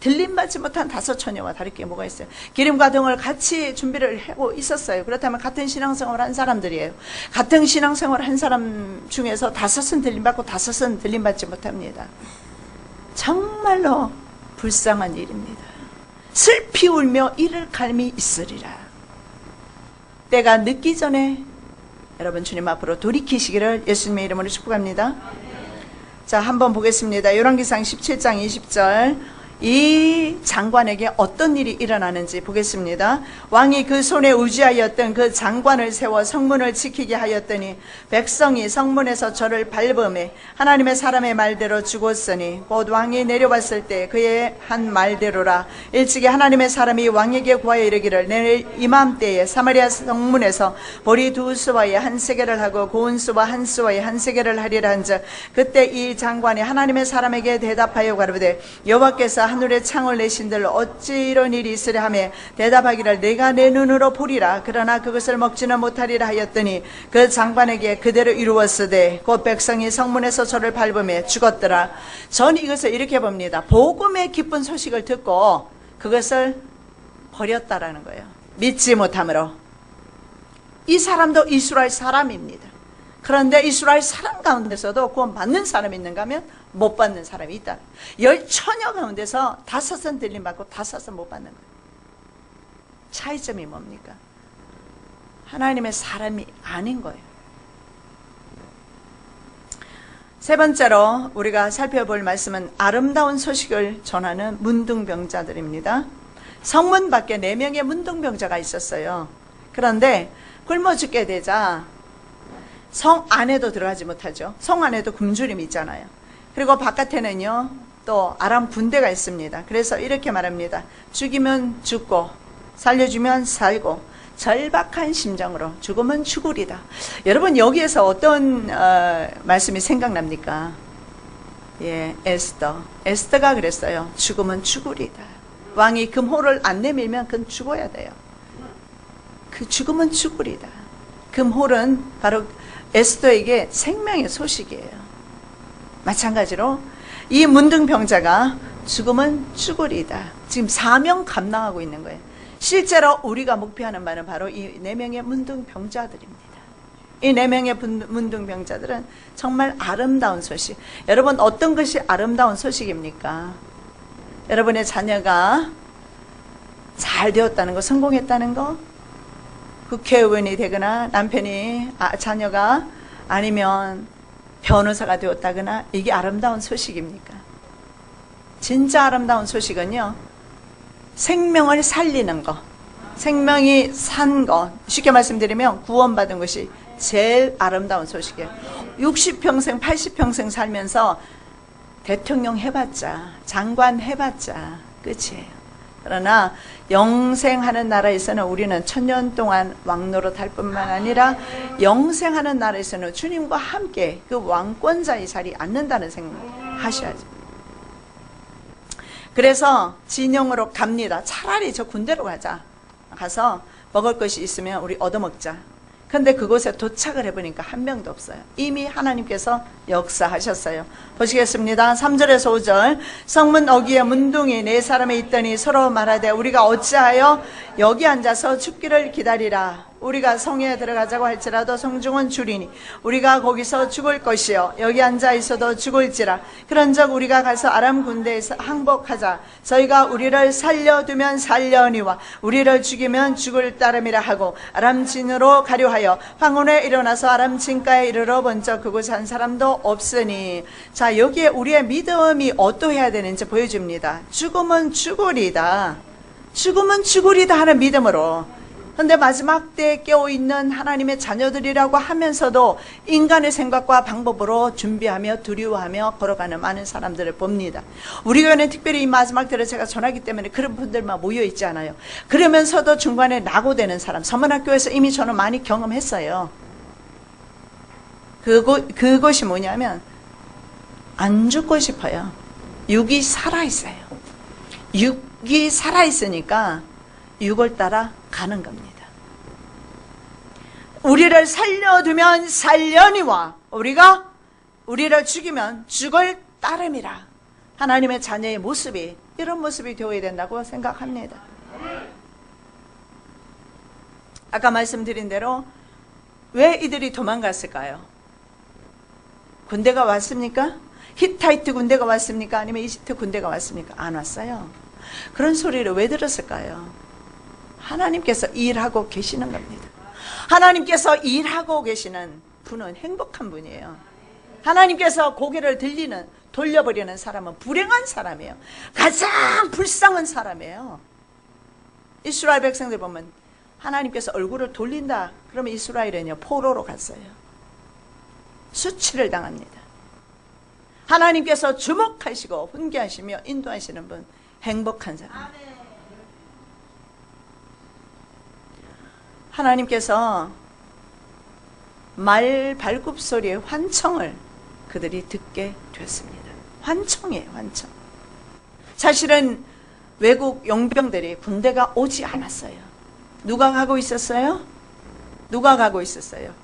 들림받지 못한 다섯 처녀와 다를 게 뭐가 있어요? 기름과 등을 같이 준비를 하고 있었어요. 그렇다면 같은 신앙생활을 한 사람들이에요. 같은 신앙생활을 한 사람 중에서 다섯은 들림받고 다섯은 들림받지 못합니다. 정말로 불쌍한 일입니다. 슬피 울며 이를 갈미 있으리라. 때가 늦기 전에 여러분 주님 앞으로 돌이키시기를 예수님의 이름으로 축복합니다. 자, 한번 보겠습니다. 열왕기상 17장 20절. 이 장관에게 어떤 일이 일어나는지 보겠습니다. 왕이 그 손에 의지하였던 그 장관을 세워 성문을 지키게 하였더니 백성이 성문에서 저를 밟음에 하나님의 사람의 말대로 죽었으니 곧 왕이 내려왔을 때 그의 한 말대로라. 일찍이 하나님의 사람이 왕에게 구하여 이르기를 내일 이맘때에 사마리아 성문에서 보리 두 스와에 한 세겔을 하고 고운 스와 한 스와에 한 세겔을 하리라 한즉 그때 이 장관이 하나님의 사람에게 대답하여 가로되 여호와께서 하늘의 창을 내신들 어찌 이런 일이 있으랴 하며 대답하기를 내가 내 눈으로 보리라. 그러나 그것을 먹지는 못하리라 하였더니 그 장관에게 그대로 이루었으되 곧 백성이 성문에서 저를 밟으며 죽었더라. 저는 이것을 이렇게 봅니다. 복음의 기쁜 소식을 듣고 그것을 버렸다라는 거예요. 믿지 못함으로. 이 사람도 이스라엘 사람입니다. 그런데 이스라엘 사람 가운데서도 구원 받는 사람이 있는가 하면 못 받는 사람이 있다. 10처녀 가운데서 5은 들림받고 5은 못 받는 거예요. 차이점이 뭡니까? 하나님의 사람이 아닌 거예요. 세 번째로 우리가 살펴볼 말씀은 아름다운 소식을 전하는 문둥병자들입니다. 성문 밖에 4명의 문둥병자가 있었어요. 그런데 굶어 죽게 되자 성 안에도 들어가지 못하죠. 성 안에도 굶주림이 있잖아요. 그리고 바깥에는요 또 아람 군대가 있습니다. 그래서 이렇게 말합니다. 죽이면 죽고 살려주면 살고 절박한 심정으로 죽으면 죽으리다. 여러분 여기에서 어떤 말씀이 생각납니까? 예, 에스더가 그랬어요. 죽으면 죽으리다. 왕이 금호를 안 내밀면 그건 죽어야 돼요. 그 죽으면 죽으리다. 금홀은 바로 에스더에게 생명의 소식이에요. 마찬가지로 이 문둥병자가 죽으면 죽으리다. 지금 사명 감당하고 있는 거예요. 실제로 우리가 목표하는 바는 바로 이 4명의 문둥병자들입니다. 이 4명의 문둥병자들은 정말 아름다운 소식. 여러분, 어떤 것이 아름다운 소식입니까? 여러분의 자녀가 잘 되었다는 거, 성공했다는 거, 국회의원이 되거나 남편이, 자녀가 아니면 변호사가 되었다거나, 이게 아름다운 소식입니까? 진짜 아름다운 소식은요, 생명을 살리는 거, 생명이 산 거, 쉽게 말씀드리면 구원받은 것이 제일 아름다운 소식이에요. 60평생, 80평생 살면서 대통령 해봤자, 장관 해봤자 끝이에요. 그러나 영생하는 나라에서는 우리는 천년 동안 왕노릇 할 뿐만 아니라 영생하는 나라에서는 주님과 함께 그 왕권자의 자리에 앉는다는 생각하셔야죠. 그래서 진영으로 갑니다. 차라리 저 군대로 가서 먹을 것이 있으면 우리 얻어먹자. 근데 그곳에 도착을 해보니까 한 명도 없어요. 이미 하나님께서 역사하셨어요. 보시겠습니다. 3절에서 5절. 성문 어귀에 문둥이 4사람이 있더니 서로 말하되 우리가 어찌하여 여기 앉아서 죽기를 기다리라. 우리가 성에 들어가자고 할지라도 성중은 줄이니 우리가 거기서 죽을 것이요 여기 앉아 있어도 죽을지라. 그런즉 우리가 가서 아람 군대에서 항복하자. 저희가 우리를 살려두면 살려니와 우리를 죽이면 죽을 따름이라 하고 아람 진으로 가려 하여 황혼에 일어나서 아람 진가에 이르러 본적 그곳에 한 사람도 없으니. 자, 여기에 우리의 믿음이 어떠해야 되는지 보여줍니다. 죽으면 죽으리다. 죽으면 죽으리다 하는 믿음으로. 그런데 마지막 때에 깨어있는 하나님의 자녀들이라고 하면서도 인간의 생각과 방법으로 준비하며 두려워하며 걸어가는 많은 사람들을 봅니다. 우리 교회는 특별히 이 마지막 때를 제가 전하기 때문에 그런 분들만 모여있지 않아요. 그러면서도 중간에 낙오되는 사람, 서문학교에서 이미 저는 많이 경험했어요. 그것이 뭐냐면 안 죽고 싶어요. 육이 살아있어요. 육이 살아있으니까 육을 따라 가는 겁니다. 우리를 살려두면 살려니와 우리가 우리를 죽이면 죽을 따름이라. 하나님의 자녀의 모습이 이런 모습이 되어야 된다고 생각합니다. 아까 말씀드린 대로 왜 이들이 도망갔을까요? 군대가 왔습니까? 히타이트 군대가 왔습니까? 아니면 이집트 군대가 왔습니까? 안 왔어요. 그런 소리를 왜 들었을까요? 하나님께서 일하고 계시는 겁니다. 하나님께서 일하고 계시는 분은 행복한 분이에요. 하나님께서 고개를 돌려버리는 사람은 불행한 사람이에요. 가장 불쌍한 사람이에요. 이스라엘 백성들 보면 하나님께서 얼굴을 돌린다 그러면 이스라엘은요 포로로 갔어요. 수치를 당합니다. 하나님께서 주목하시고 훈계하시며 인도하시는 분, 행복한 사람. 하나님께서 말 발굽소리의 환청을 그들이 듣게 됐습니다. 환청이에요, 환청. 사실은 외국 용병들이 군대가 오지 않았어요. 누가 가고 있었어요? 누가 가고 있었어요?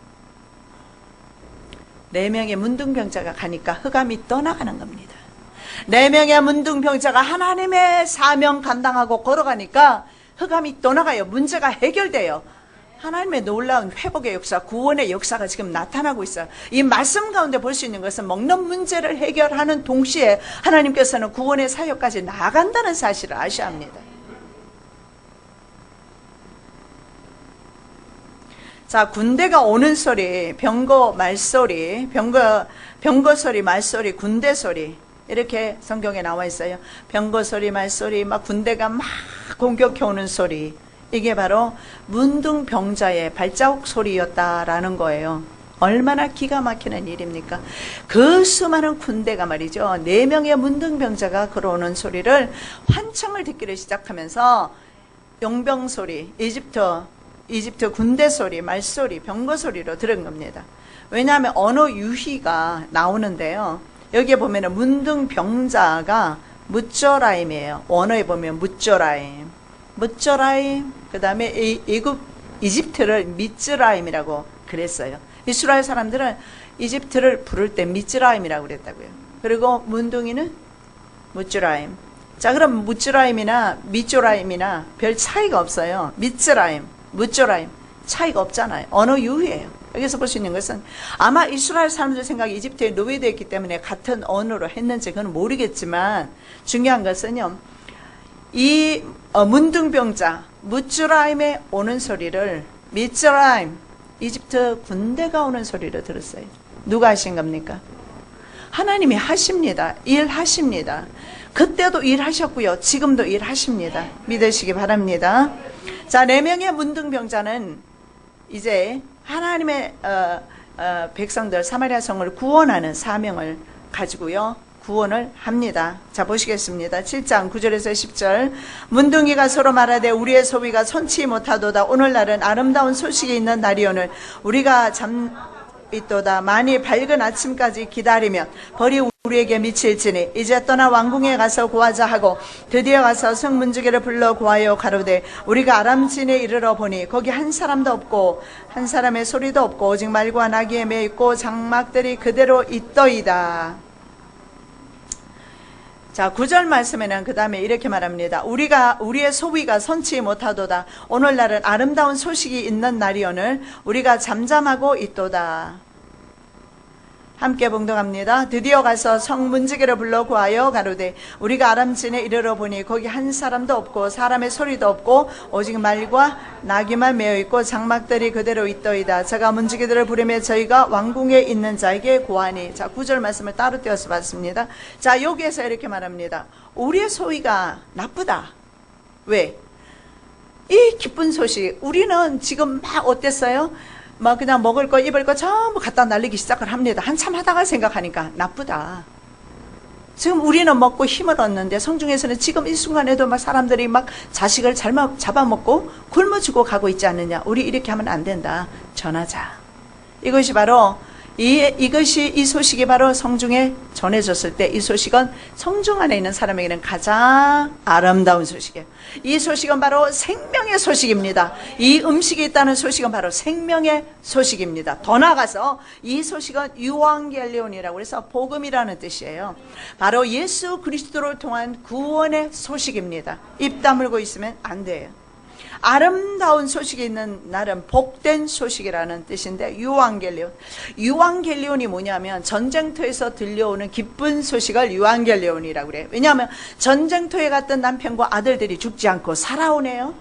4명의 문둥병자가 가니까 흑암이 떠나가는 겁니다. 4명의 문둥병자가 하나님의 사명 감당하고 걸어가니까 흑암이 떠나가요. 문제가 해결돼요. 하나님의 놀라운 회복의 역사, 구원의 역사가 지금 나타나고 있어요. 이 말씀 가운데 볼 수 있는 것은 먹는 문제를 해결하는 동시에 하나님께서는 구원의 사역까지 나아간다는 사실을 아셔야 합니다. 자, 군대가 오는 소리, 병거 말소리, 병거 소리, 말소리, 군대 소리 이렇게 성경에 나와 있어요. 병거 소리, 말소리, 막 군대가 막 공격해 오는 소리. 이게 바로 문둥병자의 발자국 소리였다라는 거예요. 얼마나 기가 막히는 일입니까? 그 수많은 군대가 말이죠. 4명의 문둥병자가 걸어오는 소리를 환청을 듣기를 시작하면서 용병 소리, 이집트 군대 소리, 말소리, 병거 소리로 들은 겁니다. 왜냐하면 언어 유희가 나오는데요. 여기에 보면은 문둥병자가 무쪼라임이에요. 원어에 보면 무쪼라임, 그 다음에 이집트를 미츠라임이라고 그랬어요. 이스라엘 사람들은 이집트를 부를 때 미츠라임이라고 그랬다고요. 그리고 문둥이는 무츠라임. 자, 그럼 무츠라임이나 미쪼라임이나 별 차이가 없어요. 미츠라임, 무쪼라임 차이가 없잖아요. 언어 유희예요. 여기서 볼 수 있는 것은 아마 이스라엘 사람들 생각이 이집트에 노예되어 있기 때문에 같은 언어로 했는지 그건 모르겠지만 중요한 것은요. 이 문둥병자 무츠라임에 오는 소리를 미츠라임 이집트 군대가 오는 소리를 들었어요. 누가 하신 겁니까? 하나님이 하십니다. 일하십니다. 그때도 일하셨고요. 지금도 일하십니다. 믿으시기 바랍니다. 자, 4명의 문둥병자는 이제 하나님의 백성들 사마리아 성을 구원하는 사명을 가지고요. 구원을 합니다. 자, 보시겠습니다. 7장 9절에서 10절. 문둥이가 서로 말하되 우리의 소위가 선치 못하도다. 오늘날은 아름다운 소식이 있는 날이오늘 우리가 있도다. 많이 밝은 아침까지 기다리면 벌이 우리에게 미칠지니 이제 떠나 왕궁에 가서 구하자 하고 드디어 가서 성문지기를 불러 구하여 가로되 우리가 아람진에 이르러 보니 거기 한 사람도 없고 한 사람의 소리도 없고 오직 말과 나귀에 매 있고 장막들이 그대로 있더이다. 자, 9절 말씀에는 그 다음에 이렇게 말합니다. 우리의 소위가 선치 못하도다. 오늘날은 아름다운 소식이 있는 날이오늘 우리가 잠잠하고 있도다. 함께 봉독합니다. 드디어 가서 성문지기를 불러 구하여 가로되 우리가 아람진에 이르러 보니 거기 한 사람도 없고 사람의 소리도 없고 오직 말과 나귀만 메어 있고 장막들이 그대로 있더이다. 제가 문지기들을 부르며 저희가 왕궁에 있는 자에게 구하니. 자, 9절 말씀을 따로 떼어서 봤습니다. 자, 여기에서 이렇게 말합니다. 우리의 소위가 나쁘다. 왜? 이 기쁜 소식, 우리는 지금 막 어땠어요? 막 그냥 먹을 거 입을 거 전부 갖다 날리기 시작을 합니다. 한참 하다가 생각하니까 나쁘다. 지금 우리는 먹고 힘을 얻는데 성중에서는 지금 이 순간에도 막 사람들이 막 자식을 잡아먹고 굶어 죽어 가고 있지 않느냐. 우리 이렇게 하면 안 된다. 전하자. 이것이 바로 이 소식이 바로 성중에 전해졌을 때 이 소식은 성중 안에 있는 사람에게는 가장 아름다운 소식이에요. 이 소식은 바로 생명의 소식입니다. 이 음식이 있다는 소식은 바로 생명의 소식입니다. 더 나아가서 이 소식은 유앙겔리온이라고 해서 복음이라는 뜻이에요. 바로 예수 그리스도를 통한 구원의 소식입니다. 입 다물고 있으면 안 돼요. 아름다운 소식이 있는 날은 복된 소식이라는 뜻인데 유앙겔리온. 유앙겔리온이 뭐냐면 전쟁터에서 들려오는 기쁜 소식을 유앙겔리온이라고 그래요. 왜냐하면 전쟁터에 갔던 남편과 아들들이 죽지 않고 살아오네요.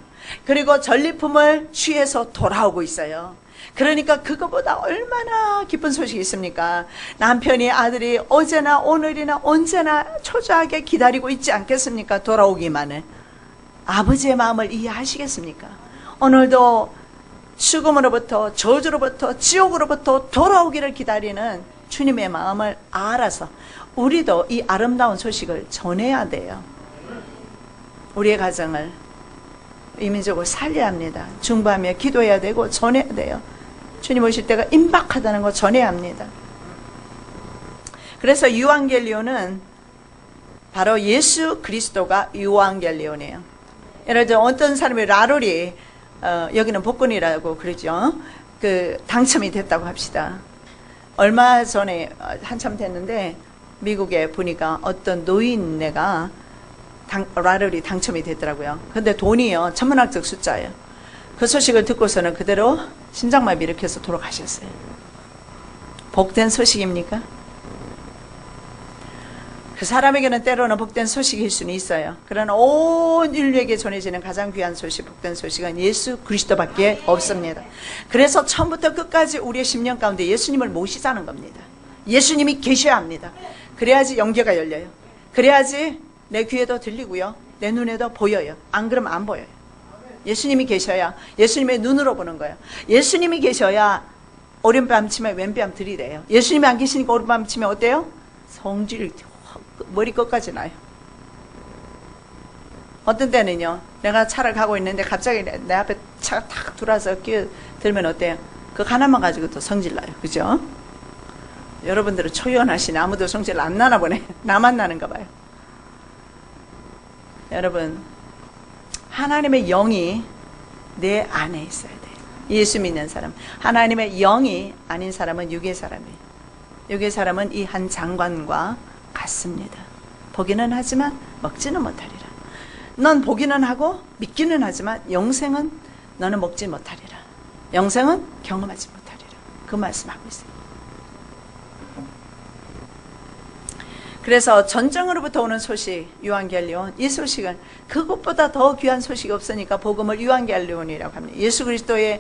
그리고 전리품을 취해서 돌아오고 있어요. 그러니까 그거보다 얼마나 기쁜 소식이 있습니까? 남편이 아들이 어제나 오늘이나 언제나 초조하게 기다리고 있지 않겠습니까? 돌아오기만을. 아버지의 마음을 이해하시겠습니까? 오늘도 죽음으로부터 저주로부터 지옥으로부터 돌아오기를 기다리는 주님의 마음을 알아서 우리도 이 아름다운 소식을 전해야 돼요. 우리의 가정을 이 민족을 살려야 합니다. 중보하며 기도해야 되고 전해야 돼요. 주님 오실 때가 임박하다는 거 전해야 합니다. 그래서 유앙겔리온은 바로 예수 그리스도가 유앙겔리온이에요. 예를 들어 어떤 사람이 라롤이 여기는 복권이라고 그러죠. 당첨이 됐다고 합시다. 얼마 전에 한참 됐는데 미국에 보니까 어떤 노인네가 라롤이 당첨이 됐더라고요. 근데 돈이요 천문학적 숫자예요. 그 소식을 듣고서는 그대로 심장마비 일으켜서 돌아가셨어요. 복된 소식입니까? 그 사람에게는 때로는 복된 소식일 수는 있어요. 그러나 온 인류에게 전해지는 가장 귀한 소식, 복된 소식은 예수 그리스도밖에 없습니다. 그래서 처음부터 끝까지 우리의 심령 가운데 예수님을 모시자는 겁니다. 예수님이 계셔야 합니다. 그래야지 영계가 열려요. 그래야지 내 귀에도 들리고요. 내 눈에도 보여요. 안 그러면 안 보여요. 예수님이 계셔야 예수님의 눈으로 보는 거예요. 예수님이 계셔야 오른밤 치면 왼밤 들이대요. 예수님이 안 계시니까 오른밤 치면 어때요? 성질 머리 끝까지 나요. 어떤 때는요, 내가 차를 가고 있는데 갑자기 내 앞에 차가 탁 들어와서 끼어들면 어때요? 그거 하나만 가지고도 성질 나요. 그죠? 여러분들은 초연하시네. 아무도 성질 안 나나 보네. 나만 나는가 봐요. 여러분, 하나님의 영이 내 안에 있어야 돼요. 예수 믿는 사람. 하나님의 영이 아닌 사람은 육의 사람이에요. 육의 사람은 이 한 장관과 같습니다. 보기는 하지만 먹지는 못하리라. 넌 보기는 하고 믿기는 하지만 영생은 너는 먹지 못하리라. 영생은 경험하지 못하리라. 그 말씀하고 있어요. 그래서 전정으로부터 오는 소식, 유한겔리온, 이 소식은 그것보다 더 귀한 소식이 없으니까 복음을 유한겔리온이라고 합니다. 예수 그리스도를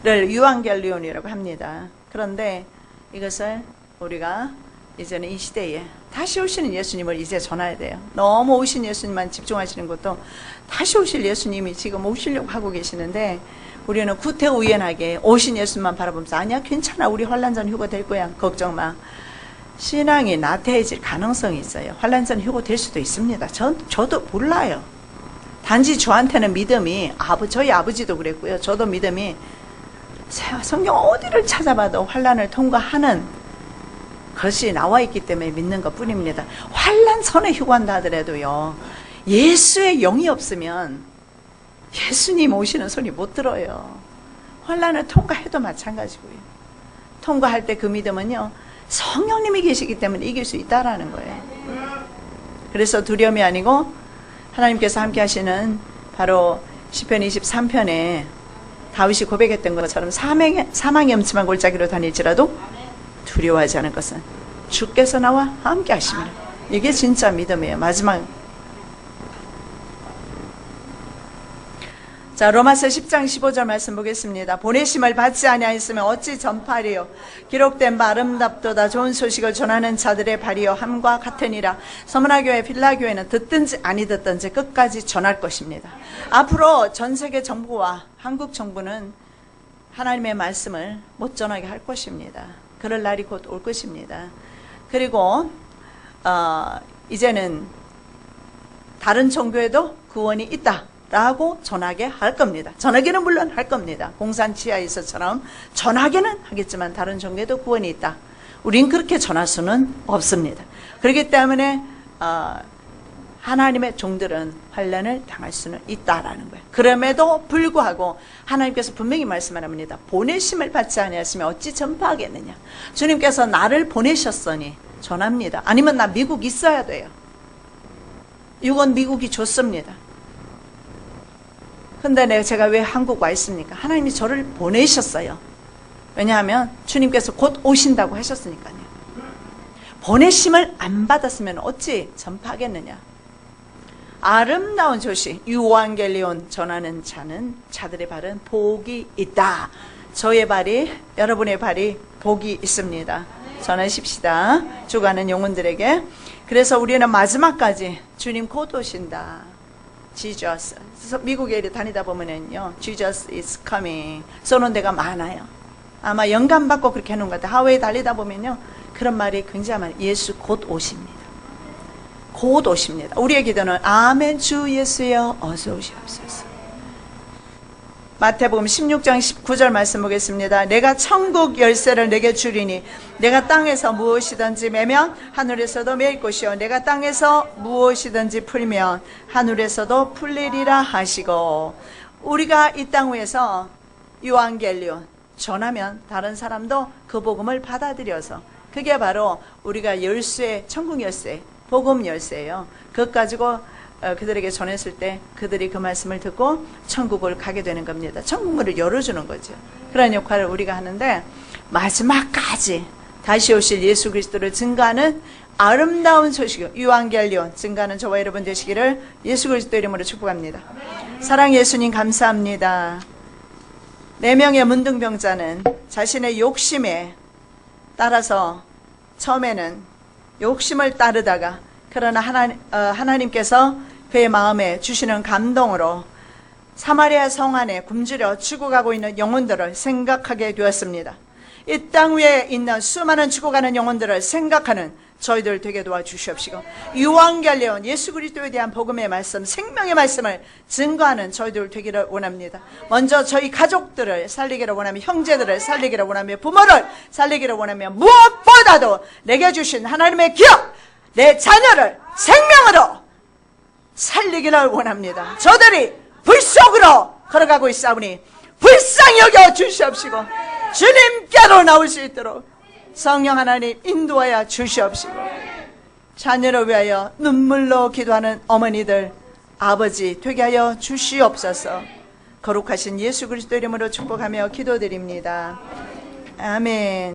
유한겔리온이라고 합니다. 그런데 이것을 우리가 이제는 이 시대에 다시 오시는 예수님을 이제 전해야 돼요. 너무 오신 예수님만 집중하시는 것도 다시 오실 예수님이 지금 오시려고 하고 계시는데 우리는 구태의연하게 오신 예수님만 바라보면서 아니야 괜찮아 우리 환난전 휴거 될 거야 걱정 마. 신앙이 나태해질 가능성이 있어요. 환난전 휴거 될 수도 있습니다. 저도 몰라요. 단지 저한테는 믿음이 저희 아버지도 그랬고요. 저도 믿음이 성경 어디를 찾아봐도 환난을 통과하는 것이 나와 있기 때문에 믿는 것 뿐입니다. 환난선에 휴거한다 하더라도요. 예수의 영이 없으면 예수님 오시는 소리 못 들어요. 환난을 통과해도 마찬가지고요. 통과할 때 그 믿음은요. 성령님이 계시기 때문에 이길 수 있다라는 거예요. 그래서 두려움이 아니고 하나님께서 함께 하시는 바로 시편 23편에 다윗이 고백했던 것처럼 사망의 음침한 골짜기로 다닐지라도 두려워하지 않을 것은 주께서 나와 함께 하심이라. 이게 진짜 믿음이에요. 마지막 자, 로마서 10장 15절 말씀 보겠습니다. 보내심을 받지 아니하였으면 어찌 전파리요. 기록된 바 아름답도다 좋은 소식을 전하는 자들의 발이요 함과 같으니라. 서문화교회 빌라교회는 듣든지 아니 듣든지 끝까지 전할 것입니다. 앞으로 전 세계 정부와 한국 정부는 하나님의 말씀을 못 전하게 할 것입니다. 그럴 날이 곧 올 것입니다. 그리고 이제는 다른 종교에도 구원이 있다 라고 전하게 할 겁니다. 전하기는 물론 할 겁니다. 공산치하에서처럼 전하기는 하겠지만 다른 종교에도 구원이 있다. 우린 그렇게 전할 수는 없습니다. 그렇기 때문에 하나님의 종들은 환난을 당할 수는 있다라는 거예요. 그럼에도 불구하고 하나님께서 분명히 말씀합니다. 보내심을 받지 아니하시면 어찌 전파하겠느냐. 주님께서 나를 보내셨으니 전합니다. 아니면 나 미국 있어야 돼요. 이건 미국이 좋습니다. 근데 제가 왜 한국 와 있습니까? 하나님이 저를 보내셨어요. 왜냐하면 주님께서 곧 오신다고 하셨으니까요. 보내심을 안 받았으면 어찌 전파하겠느냐. 아름다운 소식 유한겔리온 전하는 자들의 발은 복이 있다. 저의 발이 여러분의 발이 복이 있습니다. 전하십시다. 주가는 영혼들에게. 그래서 우리는 마지막까지 주님 곧 오신다. Jesus. 미국에 다니다 보면은요, Jesus is coming. 쏘는 데가 많아요. 아마 영감 받고 그렇게 해놓은 것 같아요. 하와이 달리다 보면요, 그런 말이 굉장히 많아요. 예수 곧 오십니다. 곧 오십니다. 우리의 기도는 아멘 주 예수여 어서 오시옵소서. 마태복음 16장 19절 말씀 보겠습니다. 내가 천국 열쇠를 내게 주리니 내가 땅에서 무엇이든지 매면 하늘에서도 매일 것이요 내가 땅에서 무엇이든지 풀면 하늘에서도 풀리리라 하시고 우리가 이 땅 위에서 유한겔리온 전하면 다른 사람도 그 복음을 받아들여서 그게 바로 우리가 열쇠, 천국 열쇠, 복음 열쇠예요. 그것 가지고 그들에게 전했을 때 그들이 그 말씀을 듣고 천국을 가게 되는 겁니다. 천국 문을 열어주는 거죠. 그런 역할을 우리가 하는데 마지막까지 다시 오실 예수 그리스도를 증거하는 아름다운 소식 유한겔리온 증거하는 저와 여러분 되시기를 예수 그리스도 이름으로 축복합니다. 사랑 예수님 감사합니다. 4명의 문둥병자는 자신의 욕심에 따라서 처음에는 욕심을 따르다가 그러나 하나님께서 그의 마음에 주시는 감동으로 사마리아 성 안에 굶주려 죽어가고 있는 영혼들을 생각하게 되었습니다. 이 땅 위에 있는 수많은 죽어가는 영혼들을 생각하는 저희들 되게 도와주시옵시고 유한겔리온 예수 그리스도에 대한 복음의 말씀 생명의 말씀을 증거하는 저희들 되기를 원합니다. 먼저 저희 가족들을 살리기를 원하며 형제들을 살리기를 원하며 부모를 살리기를 원하며 무엇보다도 내게 주신 하나님의 기업 내 자녀를 생명으로 살리기를 원합니다. 저들이 불 속으로 걸어가고 있사오니 불쌍히 여겨 주시옵시고 주님께로 나올 수 있도록 성령 하나님 인도하여 주시옵시고 자녀를 위하여 눈물로 기도하는 어머니들 아버지 되게 하여 주시옵소서. 거룩하신 예수 그리스도 이름으로 축복하며 기도드립니다. 아멘.